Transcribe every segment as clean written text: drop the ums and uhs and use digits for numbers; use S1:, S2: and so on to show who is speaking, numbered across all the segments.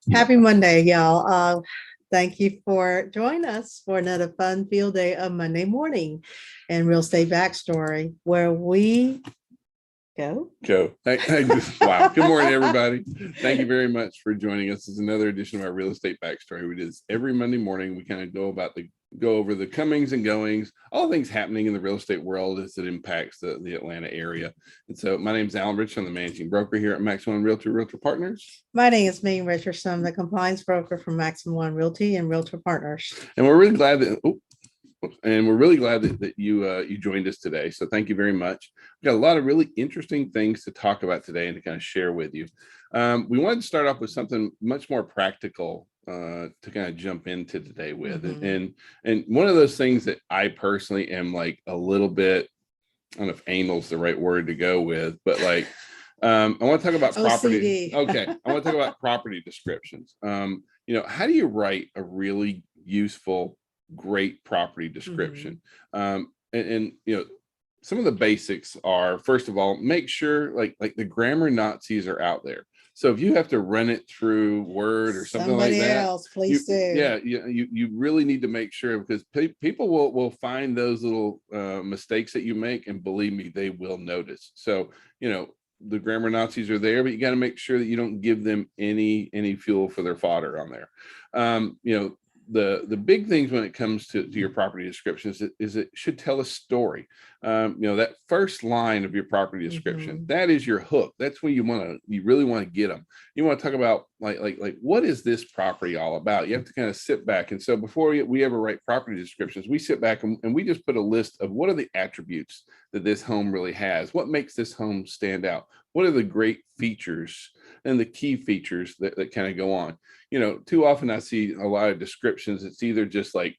S1: Happy Monday, y'all. Thank you for joining us for another fun field day of Monday morning and Real Estate Backstory, where we go.
S2: Wow. Good morning, everybody. Thank you very much for joining us. This is another edition of our Real Estate Backstory. We do this every Monday morning. We kind of go over the comings and goings, all things happening in the real estate world as it impacts the Atlanta area. And so my name is Alan Richardson. I'm the managing broker here at Maximum One Realtor Partners.
S1: My name is Megan Richardson, the compliance broker from Maximum One Realty and Realtor Partners.
S2: And we're really glad that you joined us today. So thank you very much. We've got a lot of really interesting things to talk about today and to kind of share with you. We wanted to start off with something much more practical to kind of jump into today with. And one of those things that I personally am like a little bit, I don't know if anal is the right word to go with, but like I want to talk about property. Okay. I want to talk about property descriptions. How do you write a really useful, great property description? Some of the basics are, first of all, make sure like the grammar Nazis are out there. So if you have to run it through Word or something like that,
S1: please do.
S2: You really need to make sure, because people will find those little mistakes that you make, and believe me, they will notice. So the grammar Nazis are there, but you got to make sure that you don't give them any fuel for their fodder on there. The big things when it comes to your property descriptions is it should tell a story. That first line of your property description, that is your hook. That's where you really want to get them. You want to talk about like what is this property all about? You have to kind of sit back. And so before we ever write property descriptions, we sit back and we just put a list of what are the attributes that this home really has. What makes this home stand out? What are the great features and the key features that kind of go on? Too often I see a lot of descriptions. It's either just like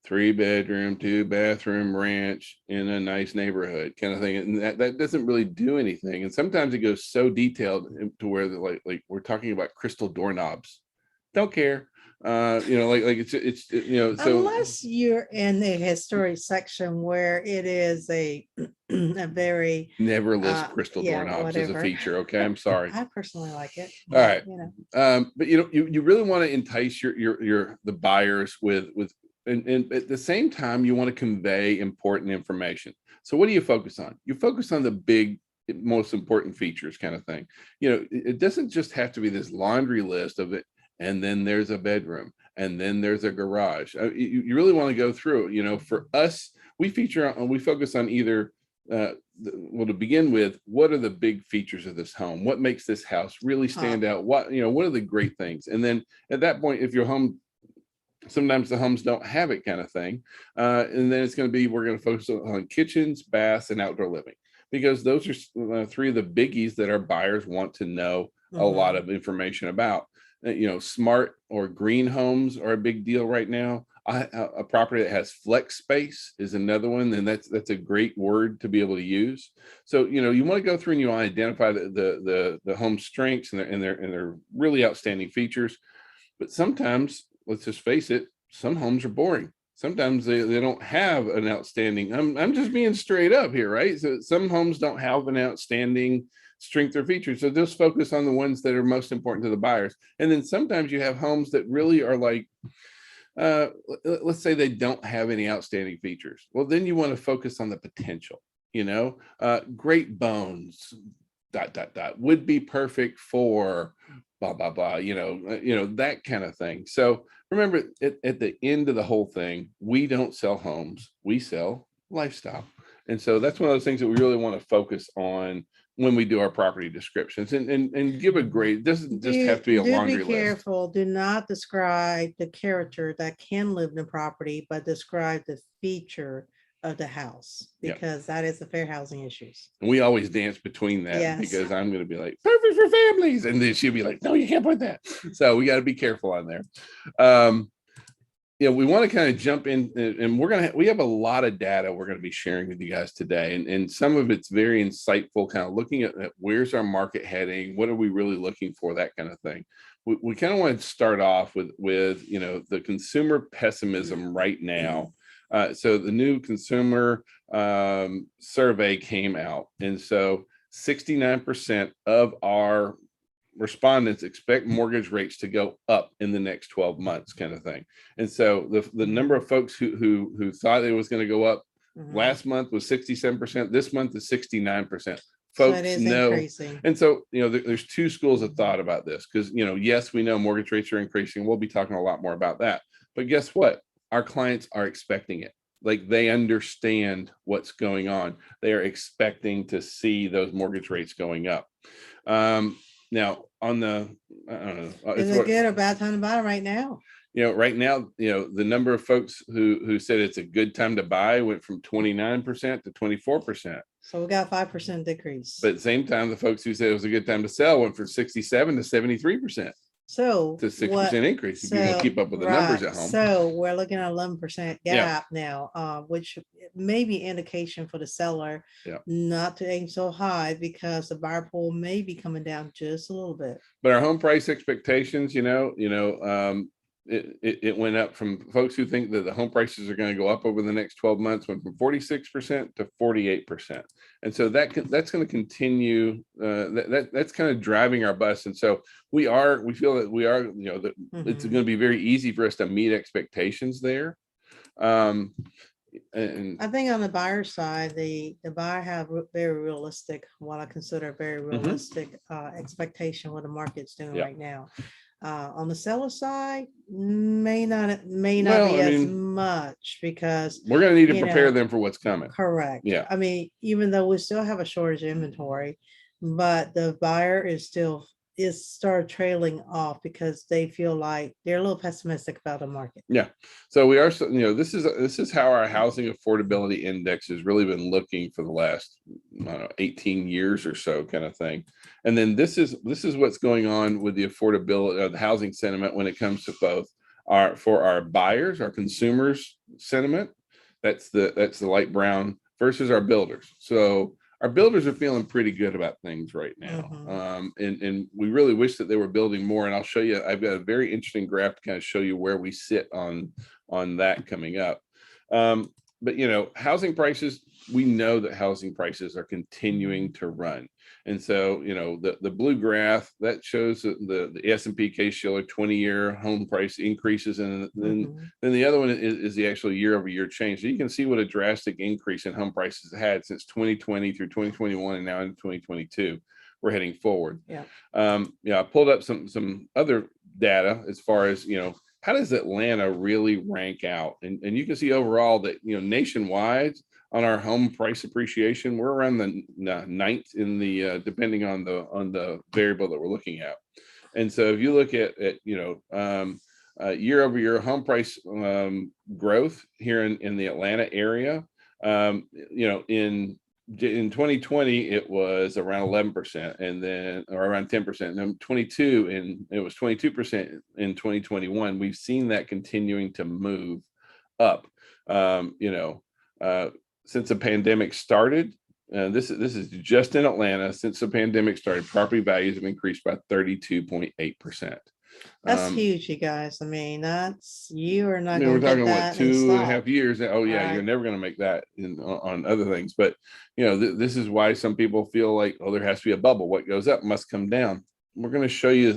S2: 3-bedroom, 2-bathroom ranch in a nice neighborhood kind of thing. And that doesn't really do anything. And sometimes it goes so detailed to where like we're talking about crystal doorknobs. Don't care. So
S1: unless you're in the history section where it is a very
S2: never list crystal doorknobs as a feature. Okay, I'm sorry.
S1: I personally like it.
S2: All right. But you really want to entice the buyers with and at the same time you want to convey important information. So what do you focus on? You focus on the big, most important features kind of thing. It doesn't just have to be this laundry list of it, and then there's a bedroom, and then there's a garage. You really want to go through. For us, we focus on either to begin with, what are the big features of this home? What makes this house really stand out? What are the great things? And then at that point, if your home, sometimes the homes don't have it kind of thing, and then we're going to focus on kitchens, baths, and outdoor living, because those are three of the biggies that our buyers want to know a lot of information about. Smart or green homes are a big deal right now. A property that has flex space is another one, and that's a great word to be able to use. So you want to go through and you want to identify the home strengths and their really outstanding features. But sometimes, let's just face it, some homes are boring. Sometimes they don't have an outstanding. I'm just being straight up here, right? So some homes don't have an outstanding strength or features. So just focus on the ones that are most important to the buyers. And then sometimes you have homes that really are like, let's say they don't have any outstanding features. Well, then you want to focus on the potential. Great bones, ... would be perfect for blah blah blah. That kind of thing. So remember, at the end of the whole thing, we don't sell homes, we sell lifestyle. And so that's one of those things that we really want to focus on when we do our property descriptions, and give a grade. It doesn't just have to be a laundry list.
S1: Be careful. Do not describe the character that can live in the property, but describe the feature of the house, because that is the fair housing issues.
S2: And we always dance between that, because I'm going to be like, perfect for families, and then she'll be like, no, you can't put that. So we got to be careful on there. We want to kind of jump in, and we have a lot of data we're going to be sharing with you guys today, and some of it's very insightful, kind of looking at where's our market heading, what are we really looking for, that kind of thing. We kind of want to start off with the consumer pessimism right now. So the new consumer survey came out, and so 69% of our respondents expect mortgage rates to go up in the next 12 months, kind of thing. And so the number of folks who thought it was going to go up last month was 67%. This month is 69%.
S1: So it
S2: Folks
S1: is
S2: know.
S1: increasing.
S2: And so, there's two schools of thought about this, because, yes, we know mortgage rates are increasing. We'll be talking a lot more about that. But guess what? Our clients are expecting it. Like, they understand what's going on. They are expecting to see those mortgage rates going up. Now on the, I don't know,
S1: Is it good or bad time to buy right now?
S2: Right now, the number of folks who said it's a good time to buy went from 29% to 24%.
S1: So we got 5% decrease.
S2: But at the same time, the folks who said it was a good time to sell went from 67 to 73%.
S1: So
S2: to 6% increase if you're going to keep up with the numbers at home.
S1: So we're looking at 11% gap now, which may be indication for the seller not to aim so high, because the buyer pool may be coming down just a little bit.
S2: But our home price expectations, it went up from folks who think that the home prices are going to go up over the next 12 months, went from 46% to 48%. And so that's going to continue. That's kind of driving our bus. And so we feel that we are, it's going to be very easy for us to meet expectations there. And
S1: I think on the buyer side, the buyer have very realistic, what I consider very realistic expectation what the market's doing right now. On the seller side, may not be as much, because
S2: we're going to need to prepare them for what's coming.
S1: Correct.
S2: Yeah.
S1: I mean, even though we still have a shortage of inventory, but the buyer is start trailing off because they feel like they're a little pessimistic about the market.
S2: Yeah. So we are, this is how our housing affordability index has really been looking for the last 18 years or so, kind of thing. And then this is what's going on with the affordability of the housing sentiment when it comes to both for our buyers, our consumers sentiment. That's the light brown, versus our builders. So our builders are feeling pretty good about things right now. And we really wish that they were building more. And I'll show you, I've got a very interesting graph to kind of show you where we sit on that coming up. But housing prices, we know that housing prices are continuing to run. And so, the blue graph that shows the S&P Case-Shiller 20-year home price increases, and then the other one is the actual year-over-year change. So you can see what a drastic increase in home prices had since 2020 through 2021, and now in 2022 we're heading forward. I pulled up some other data as far as how does Atlanta really rank out, and you can see overall that nationwide, on our home price appreciation, we're around the ninth in the depending on the variable that we're looking at. And so if you look at year over year home price growth here in the Atlanta area, in 2020 it was around 11%, and then around 10%, and then 22, and it was 22% in 2021. We've seen that continuing to move up. Since the pandemic started, this is just in Atlanta. Since the pandemic started, property values have increased by 32.8%.
S1: That's huge, you guys. I mean, you are not.
S2: We're talking what, 2.5 years. Oh yeah, right. You're never going to make that on other things. But this is why some people feel like, oh, there has to be a bubble. What goes up must come down. We're going to show you,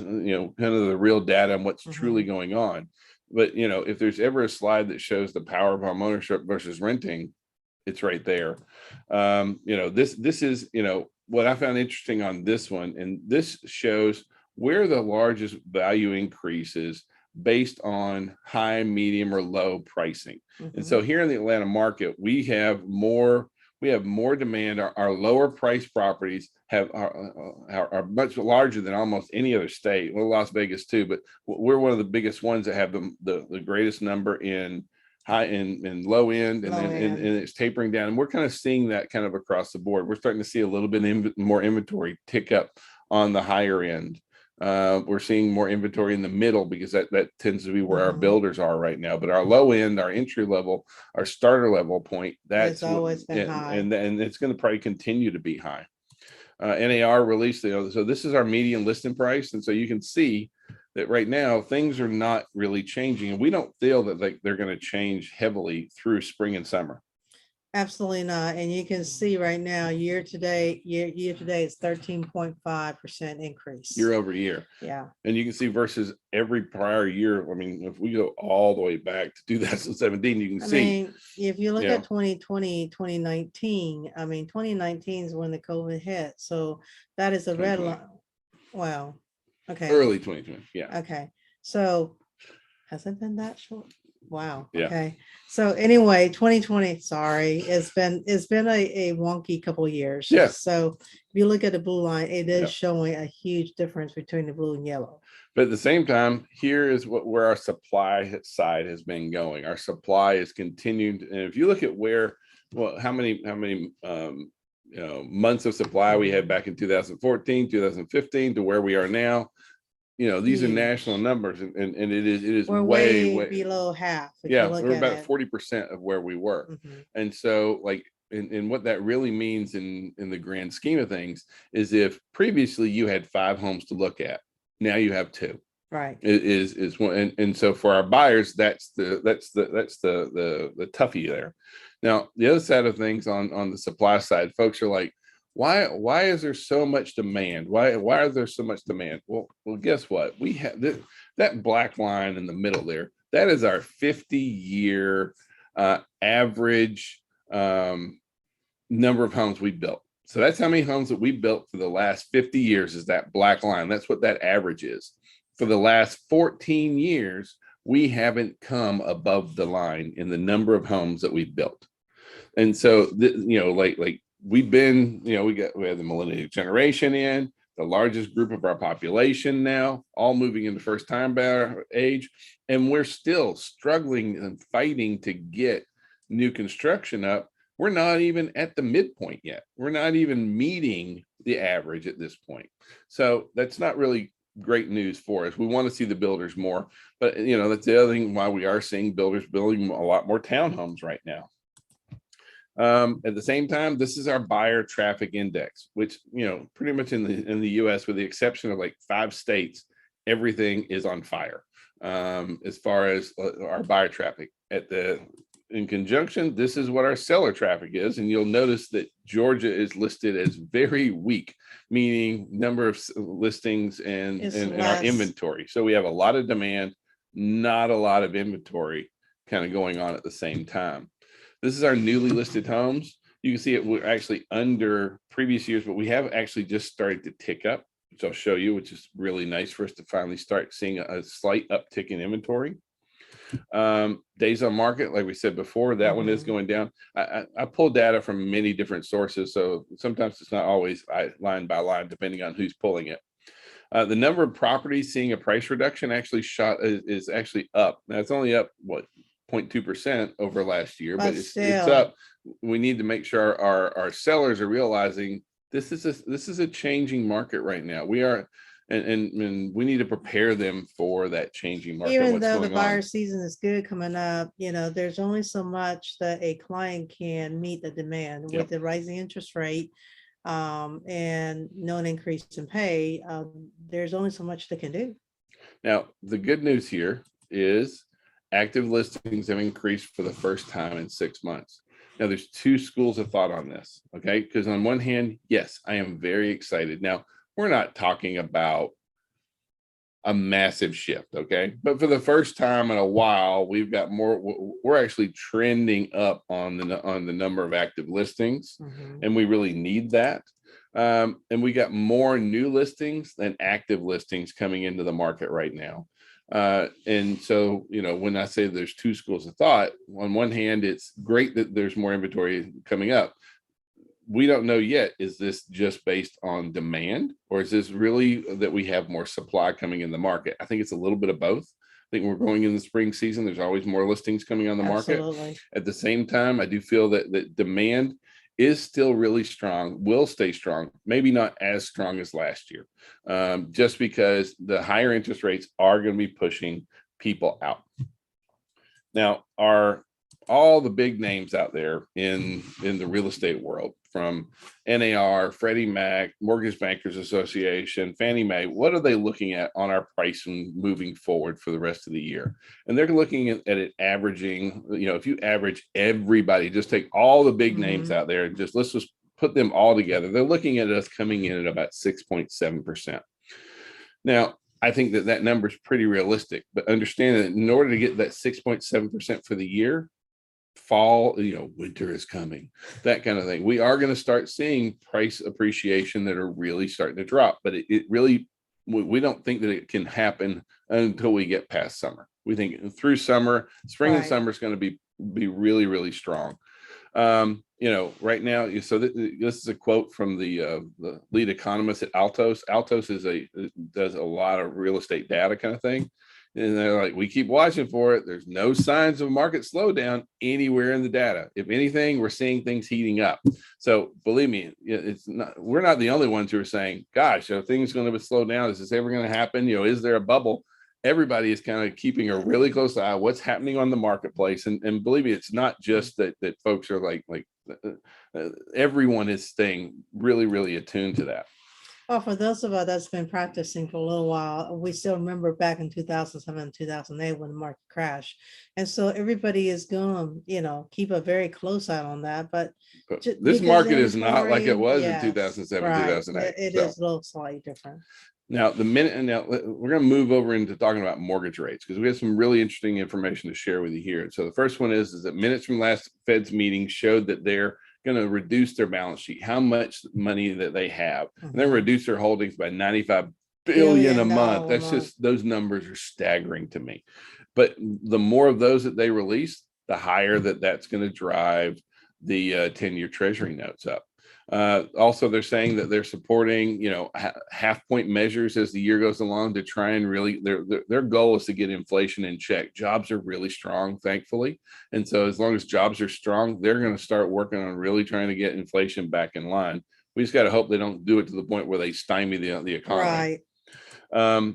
S2: kind of the real data and what's truly going on. But if there's ever a slide that shows the power of homeownership versus renting, it's right there. This is, what I found interesting on this one, and this shows where the largest value increases based on high, medium, or low pricing. And so here in the Atlanta market, we have more demand. Our lower price properties are much larger than almost any other state. Well, Las Vegas too, but we're one of the biggest ones that have the greatest number in high and low end, and it's tapering down. And we're kind of seeing that kind of across the board. We're starting to see a little bit more inventory tick up on the higher end. We're seeing more inventory in the middle, because that tends to be where our builders are right now. But our low end, our entry level, our starter level point, that's always been high, and it's going to probably continue to be high. NAR released so this is our median listing price, and so you can see that right now things are not really changing, and we don't feel that they're going to change heavily through spring and summer.
S1: Absolutely not. And you can see right now, year to date, year to date, it's 13.5% increase.
S2: year over year.
S1: Yeah.
S2: And you can see versus every prior year. I mean, if we go all the way back to 2017, you can
S1: I
S2: see.
S1: mean, if you look
S2: Yeah.
S1: at 2020, 2019, I mean, 2019 is when the COVID hit. So that is a red
S2: 2020.
S1: line. Wow. Okay.
S2: Early 2020. Yeah.
S1: Okay. So has it been that short? Wow.
S2: Yeah.
S1: Okay. So anyway, 2020, sorry, it's been a wonky couple of years.
S2: Yeah.
S1: So if you look at the blue line, it is
S2: Yeah.
S1: showing a huge difference between the blue and yellow.
S2: But at the same time, here is where our supply side has been going. Our supply is continued. And if you look at how many months of supply we had back in 2014, 2015 to where we are now, these are national numbers, and it is
S1: We're way below half.
S2: Yeah, we're about 40% of where we were.
S1: Mm-hmm.
S2: And so and what that really means in the grand scheme of things is if previously you had 5 homes to look at, now you have 2.
S1: Right.
S2: It is one, and so for our buyers, that's the toughie there. Now, the other side of things on the supply side, folks are like, why is there so much demand? Why are there so much demand? Well, guess what? We have that black line in the middle there. That is our 50-year average number of homes we built. So that's how many homes that we built for the last 50 years is that black line. That's what that average is. For the last 14 years, we haven't come above the line in the number of homes that we've built. And so, we've been, we have the millennial generation in, the largest group of our population now, all moving into first time buyer age. And we're still struggling and fighting to get new construction up. We're not even at the midpoint yet. We're not even meeting the average at this point. So that's not really great news for us. We want to see the builders more, but that's the other thing why we are seeing builders building a lot more townhomes right now. At the same time, this is our buyer traffic index, which, pretty much in the US, with the exception of like 5 states, everything is on fire. As far as our buyer traffic in conjunction, this is what our seller traffic is. And you'll notice that Georgia is listed as very weak, meaning number of listings and our inventory. So we have a lot of demand, not a lot of inventory kind of going on at the same time. This is our newly listed homes. You can see it, we're actually under previous years, but we have actually just started to tick up, which I'll show you, which is really nice for us to finally start seeing a slight uptick in inventory. Days on market, like we said before, that one is going down. I pull data from many different sources, so sometimes it's not always line by line, depending on who's pulling it. The number of properties seeing a price reduction actually is actually up. Now it's only up 0.2% over last year, but it's up. We need to make sure our sellers are realizing this is a changing market right now. We are. And we need to prepare them for that changing market.
S1: Even though the buyer season is good coming up, there's only so much that a client can meet the demand with the rising interest rate and no increase in pay. There's only so much they can do. Now,
S2: the good news here is active listings have increased for the first time in 6 months. Now, there's 2 schools of thought on this, okay? Because on one hand, yes, I am very excited. Now, we're not talking about a massive shift, okay? But for the first time in a while, we've got more. We're actually trending up on the number of active listings, and we really need that. And we got more new listings than active listings coming into the market right now. And so, when I say there's 2 schools of thought, on one hand, it's great that there's more inventory coming up. We don't know yet, is this just based on demand, or is this really that we have more supply coming in the market? I think it's a little bit of both. I think we're going in the spring season. There's always more listings coming on the market. At the same time, I do feel that demand is still really strong, will stay strong, maybe not as strong as last year, just because the higher interest rates are going to be pushing people out. Now, all the big names out there in the real estate world, from NAR, Freddie Mac, Mortgage Bankers Association, Fannie Mae. What are they looking at on our pricing moving forward for the rest of the year? And they're looking at it averaging, if you average everybody, just take all the big names out there and let's just put them all together. They're looking at us coming in at about 6.7%. Now, I think that number is pretty realistic, but understand that in order to get that 6.7% for the year, fall, winter is coming, that kind of thing. We are going to start seeing price appreciation that are really starting to drop, but it really, we don't think that it can happen until we get past summer. We think through summer, spring and summer is going to be really, really strong. Right now, so this is a quote from the lead economist at Altos. Altos does a lot of real estate data kind of thing. And they're like, we keep watching for it. There's no signs of market slowdown anywhere in the data. If anything, we're seeing things heating up. So believe me, we're not the only ones who are saying, gosh, are things going to slow down? Is this ever going to happen? Is there a bubble? Everybody is kind of keeping a really close eye on what's happening on the marketplace. And believe me, it's not just that folks are like everyone is staying really, really attuned to that.
S1: Well, for those of us that's been practicing for a little while, we still remember back in 2007, 2008 when the market crashed. And so everybody is going to, keep a very close eye on that. But
S2: this market is not like it was in 2007, 2008.
S1: It is a little slightly different.
S2: Now, we're going to move over into talking about mortgage rates because we have some really interesting information to share with you here. So the first one is that minutes from last Fed's meeting showed that they're going to reduce their balance sheet, how much money that they have, and then reduce their holdings by 95 billion a month. That's just, those numbers are staggering to me. But the more of those that they release, the higher that's going to drive the 10-year treasury notes up. Also, they're saying that they're supporting, half point measures as the year goes along to try and really, their goal is to get inflation in check. Jobs are really strong, thankfully. And so as long as jobs are strong, they're going to start working on really trying to get inflation back in line. We just got to hope they don't do it to the point where they stymie the economy. Right.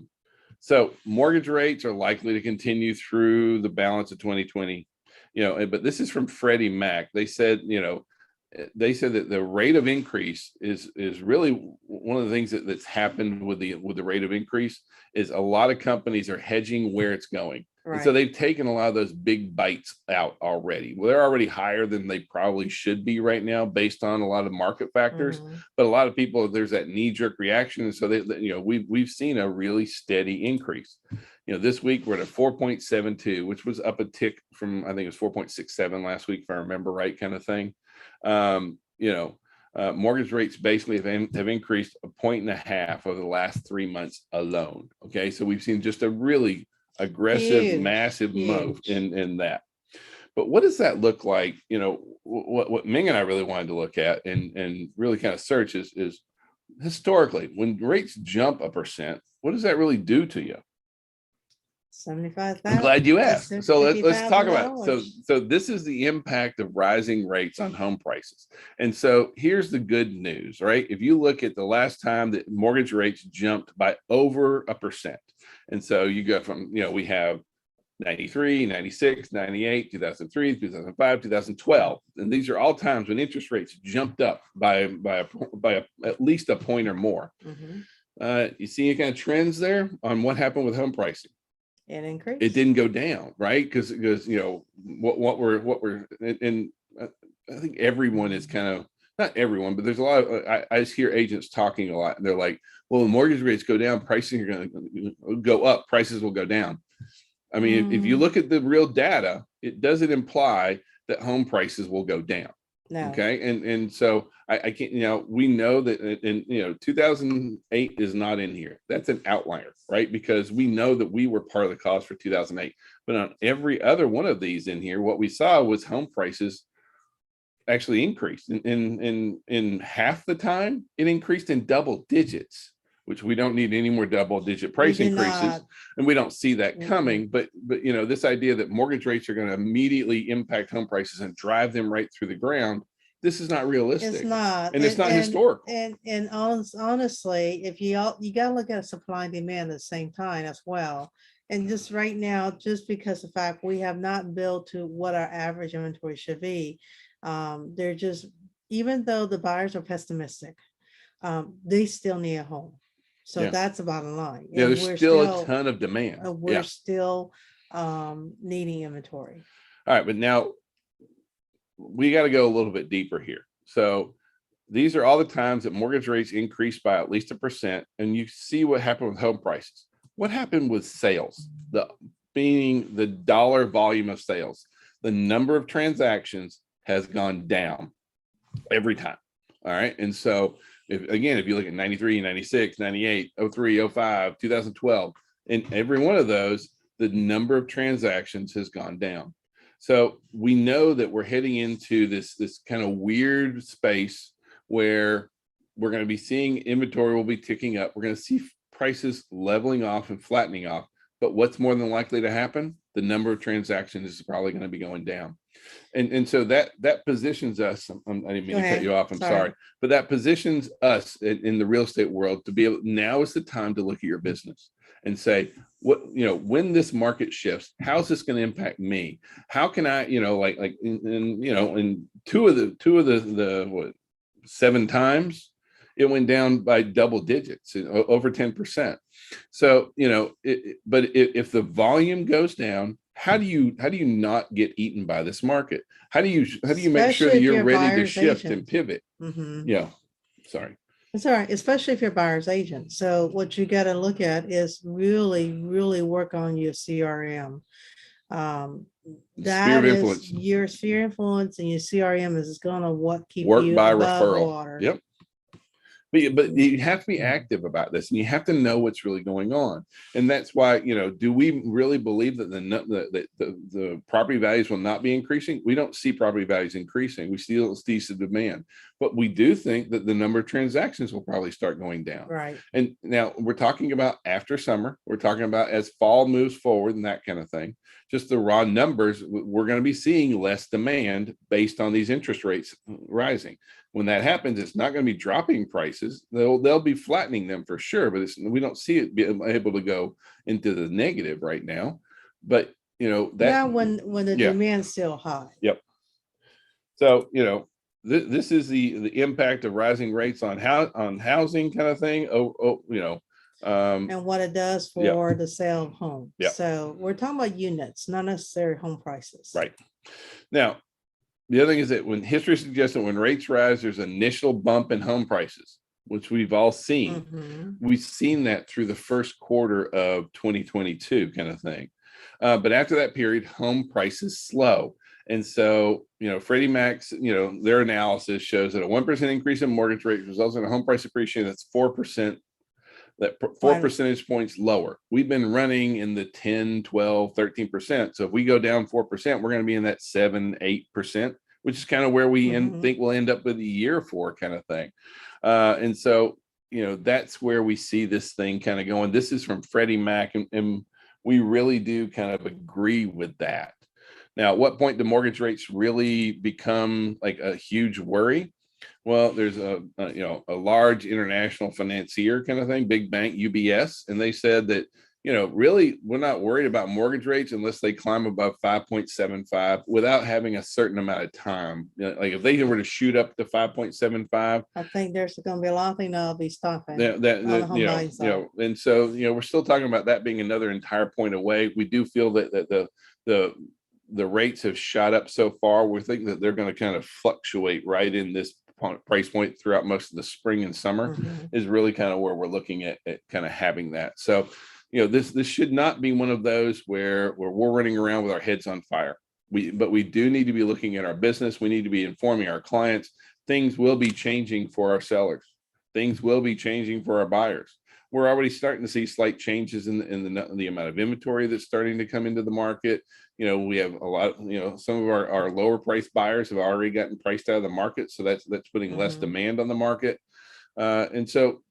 S2: So mortgage rates are likely to continue through the balance of 2020, but this is from Freddie Mac. They said that the rate of increase is really one of the things that's happened with the rate of increase is a lot of companies are hedging where it's going. Right. And so they've taken a lot of those big bites out already. Well, they're already higher than they probably should be right now based on a lot of market factors. But a lot of people, there's that knee-jerk reaction. And so we've seen a really steady increase. This week we're at a 4.72, which was up a tick from, I think it was 4.67 last week, if I remember right, kind of thing. Mortgage rates basically have increased 1.5 points over the last 3 months alone. Okay, so we've seen just a really aggressive, massive move in that. But what does that look like? What Ming and I really wanted to look at and really kind of search is historically when rates jump 1%, what does that really do to you?
S1: 75,000.
S2: I'm glad you asked. So let's talk about it. So this is the impact of rising rates on home prices. And so here's the good news, right? If you look at the last time that mortgage rates jumped by over 1%, and so you go from, we have 93, 96, 98, 2003, 2005, 2012. And these are all times when interest rates jumped up by at least a point or more. You see any kind of trends there on what happened with home pricing?
S1: It increased.
S2: It didn't go down, right? Because what we're and I think everyone is kind of, not everyone, but there's a lot of, I just hear agents talking a lot, and they're like, well, when mortgage rates go down, pricing are going to go up, prices will go down. I mean, if you look at the real data, it doesn't imply that home prices will go down. No. Okay. And so I can't, we know that in 2008 is not in here. That's an outlier, right? Because we know that we were part of the cause for 2008. But on every other one of these in here, what we saw was home prices actually increased. In half the time, it increased in double digits, which we don't need any more double digit price increases. And we don't see that coming. But this idea that mortgage rates are going to immediately impact home prices and drive them right through the ground, this is not realistic. It's not. And it's not historical.
S1: And honestly, if you got to look at supply and demand at the same time as well. And just right now, just because of the fact we have not built to what our average inventory should be, they're just even though the buyers are pessimistic, they still need a home. So
S2: Yeah.
S1: that's the bottom line.
S2: Yeah,
S1: And
S2: there's still a ton of demand.
S1: we're
S2: Yeah.
S1: still needing inventory.
S2: All right, but now we got to go a little bit deeper here. So these are all the times that mortgage rates increased by at least 1%, and you see what happened with home prices. What happened with sales? Being the dollar volume of sales, the number of transactions has gone down every time. All right. And so if you look at 93, 96, 98, 03, 05, 2012, in every one of those, the number of transactions has gone down. So we know that we're heading into this kind of weird space where we're going to be seeing inventory will be ticking up. We're going to see prices leveling off and flattening off. But what's more than likely to happen? The number of transactions is probably going to be going down. And so that positions us, I didn't mean to cut you off, I'm sorry, but that positions us in the real estate world to be able, now is the time to look at your business and say, what, when this market shifts, how's this going to impact me? How can I, in two of the what, 7 times, it went down by double digits, over 10%. So, but if the volume goes down, how do you not get eaten by this market? How do you make sure that you're ready to shift and pivot? Yeah. Sorry.
S1: It's all right, especially if you're a buyer's agent. So what you got to look at is really work on your CRM. That is your sphere of influence, and your CRM is going to keep you
S2: by
S1: above
S2: referral.
S1: water.
S2: Yep. But you have to be active about this, and you have to know what's really going on. And that's why, do we really believe that the property values will not be increasing? We don't see property values increasing. We still see the demand, but we do think that the number of transactions will probably start going down.
S1: Right.
S2: And now we're talking about after summer. We're talking about as fall moves forward and that kind of thing. Just the raw numbers, we're going to be seeing less demand based on these interest rates rising. When that happens, it's not going to be dropping prices. They'll be flattening them for sure, but we don't see it being able to go into the negative right now. But that
S1: when the demand's still high.
S2: Yep. So this is the impact of rising rates on housing kind of thing.
S1: And what it does for the sale of home.
S2: Yep.
S1: So we're talking about units, not necessarily home prices.
S2: Right. Now, the other thing is that when history suggests that when rates rise, there's an initial bump in home prices, which we've all seen.
S1: Mm-hmm.
S2: We've seen that through the first quarter of 2022 kind of thing. But after that period, home prices slow. And so, Freddie Mac's, their analysis shows that a 1% increase in mortgage rates results in a home price appreciation that's 4%. That 4 percentage points lower. We've been running in the 10, 12, 13%. So if we go down 4%, we're going to be in that 7, 8%, which is kind of where we think we'll end up with a year for kind of thing. And so, that's where we see this thing kind of going. This is from Freddie Mac, and we really do kind of agree with that. Now, at what point do mortgage rates really become like a huge worry? Well, there's a large international financier kind of thing, big bank, UBS, and they said that, really we're not worried about mortgage rates unless they climb above 5.75 without having a certain amount of time. Like if they were to shoot up to 5.75,
S1: I think there's going to be a lot of things that'll be stopping.
S2: And so, we're still talking about that being another entire point away. We do feel that the rates have shot up so far. We think that they're going to kind of fluctuate right in this price point throughout most of the spring and summer is really kind of where we're looking at kind of having that. So, this should not be one of those where we're running around with our heads on fire. But we do need to be looking at our business. We need to be informing our clients. Things will be changing for our sellers. Things will be changing for our buyers. We're already starting to see slight changes in the amount of inventory that's starting to come into the market. We have a lot, some of our lower priced buyers have already gotten priced out of the market. So that's putting less demand on the market. And so,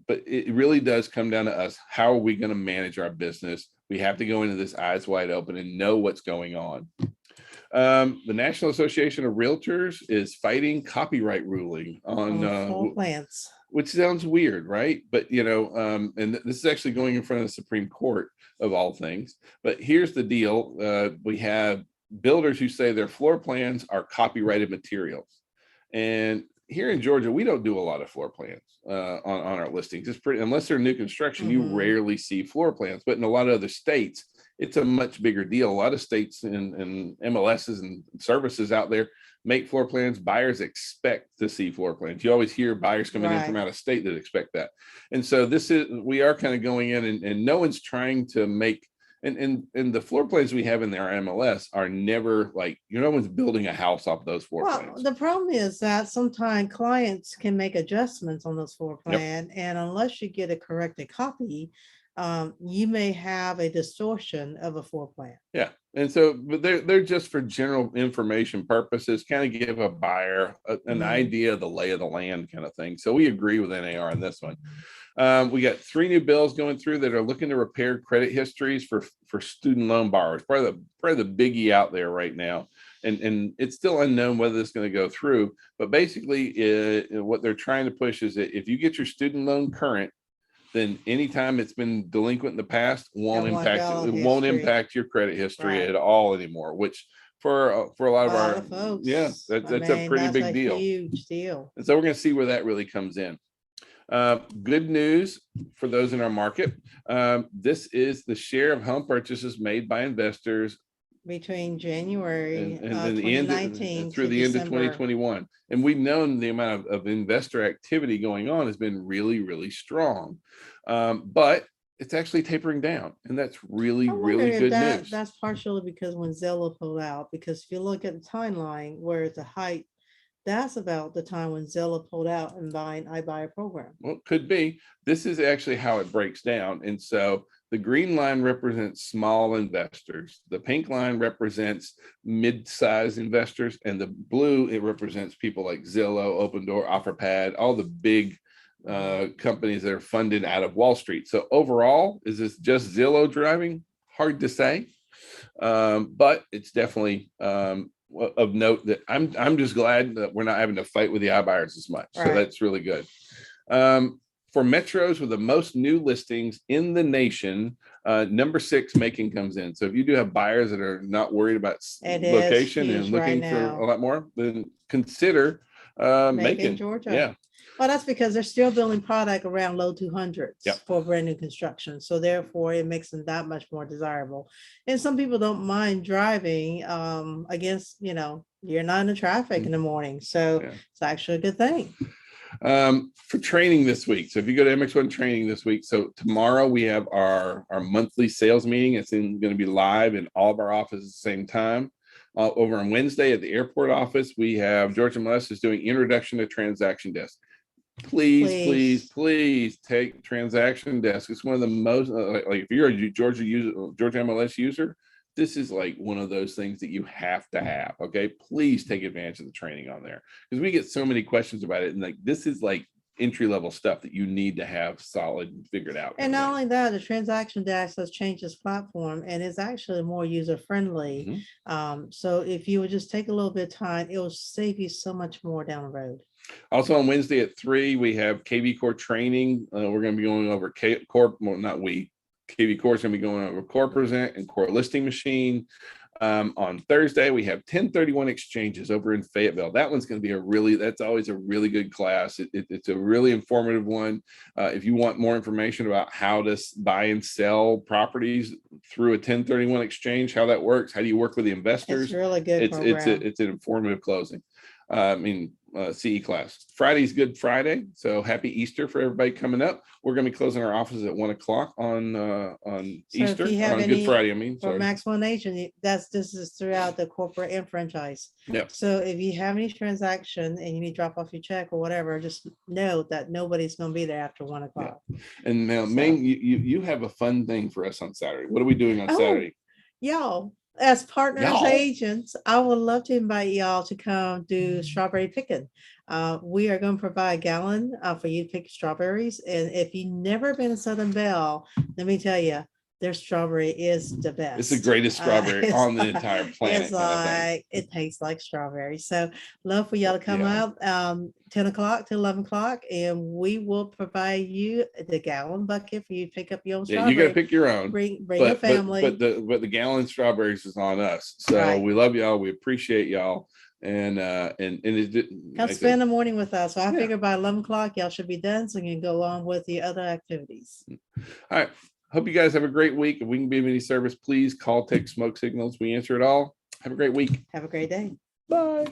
S2: but it really does come down to us. How are we going to manage our business? We have to go into this eyes wide open and know what's going on. The National Association of Realtors is fighting copyright ruling on
S1: floor plans,
S2: which sounds weird, right? But and this is actually going in front of the Supreme Court of all things. But here's the deal: we have builders who say their floor plans are copyrighted materials, and here in Georgia, we don't do a lot of floor plans on our listings. It's pretty, unless they're new construction, you rarely see floor plans. But in a lot of other states, it's a much bigger deal. A lot of states and MLSs and services out there make floor plans. Buyers expect to see floor plans. You always hear buyers coming in from out of state that expect that. And so we are kind of going in, and no one's trying to make. And the floor plans we have in our MLS are never like, no one's building a house off those floor plans.
S1: The problem is that sometimes clients can make adjustments on those floor plan, and unless you get a corrected copy, you may have a distortion of a floor plan.
S2: Yeah. And so, but they're just for general information purposes, kind of give a buyer an idea of the lay of the land kind of thing. So we agree with NAR on this one. We got 3 new bills going through that are looking to repair credit histories for student loan borrowers. Probably the biggie out there right now. And it's still unknown whether it's going to go through. But basically, what they're trying to push is that if you get your student loan current, then anytime it's been delinquent in the past won't impact your credit history at all anymore, which for a lot of our folks, that's a pretty big deal.
S1: Huge deal.
S2: And so we're going to see where that really comes in. Good news for those in our market. This is the share of home purchases made by investors
S1: between January
S2: and
S1: the 2019
S2: through the end of 2021. And we've known the amount of investor activity going on has been really, really strong. But it's actually tapering down. And that's really, really good news.
S1: That's partially because when Zillow pulled out, because if you look at the timeline where it's a height, that's about the time when Zillow pulled out and buying iBuyer program.
S2: Well, it could be. This is actually how it breaks down. And so the green line represents small investors. The pink line represents mid-sized investors. And the blue, it represents people like Zillow, Open Door, OfferPad, all the big companies that are funded out of Wall Street. So overall, is this just Zillow driving? Hard to say. But it's definitely of note that I'm just glad that we're not having to fight with the iBuyers as much. So that's really good. For metros with the most new listings in the nation, number 6, Macon comes in. So if you do have buyers that are not worried about location and looking for a lot more, then consider Macon,
S1: Georgia.
S2: Yeah.
S1: Well, that's because they're still building product around low 200s for brand new construction. So therefore, it makes them that much more desirable. And some people don't mind driving against, you're not in the traffic in the morning. So it's actually a good thing.
S2: For training this week. So if you go to MX1 training this week, so tomorrow we have our monthly sales meeting. It's going to be live in all of our offices at the same time. Over on Wednesday at the airport office, we have George MLS is doing introduction to transaction desk. Please take transaction desk. It's one of the most like if you're a Georgia MLS user, this is like one of those things that you have to have. Okay, please take advantage of the training on there because we get so many questions about it, and like this is like entry-level stuff that you need to have solid and figured out.
S1: And not only that, the transaction desk has changed its platform and is actually more user-friendly. So if you would just take a little bit of time, it will save you so much more down the road.
S2: Also on Wednesday at 3, we have KV Core training. We're going to be going over KV Core is going to be going over Core Present and Core Listing Machine. On Thursday, we have 1031 exchanges over in Fayetteville. That one's going to be that's always a really good class. It's a really informative one. If you want more information about how to buy and sell properties through a 1031 exchange, how that works, how do you work with the investors?
S1: It's really good.
S2: It's an informative closing. CE class. Friday's Good Friday, so happy Easter for everybody coming up. We're going to be closing our offices at 1:00 on Easter, on Good Friday.
S1: For Max One Agent, this is throughout the corporate and franchise.
S2: Yeah.
S1: So if you have any transaction and you need to drop off your check or whatever, just know that nobody's going to be there after 1:00.
S2: Yeah. And now, Ming, you have a fun thing for us on Saturday. What are we doing on Saturday?
S1: Y'all. As partners agents, I would love to invite y'all to come do strawberry picking. We are going to provide a gallon for you to pick strawberries. And if you've never been to Southern Belle, let me tell you, their strawberry is the best.
S2: It's the greatest strawberry on the entire planet.
S1: It's like, it tastes like strawberry. So love for y'all to come out 10 o'clock to 11 o'clock, and we will provide you the gallon bucket for you to pick up your own strawberry.
S2: You got to pick your own.
S1: Bring your family.
S2: But the gallon strawberries is on us. So we love y'all. We appreciate y'all. and it
S1: Come spend the morning with us. So I
S2: Yeah.
S1: figure by 11 o'clock, y'all should be done. So you can go on with the other activities.
S2: All right. Hope you guys have a great week. If we can be of any service, please call, text, smoke signals. We answer it all. Have a great week.
S1: Have a great day.
S2: Bye.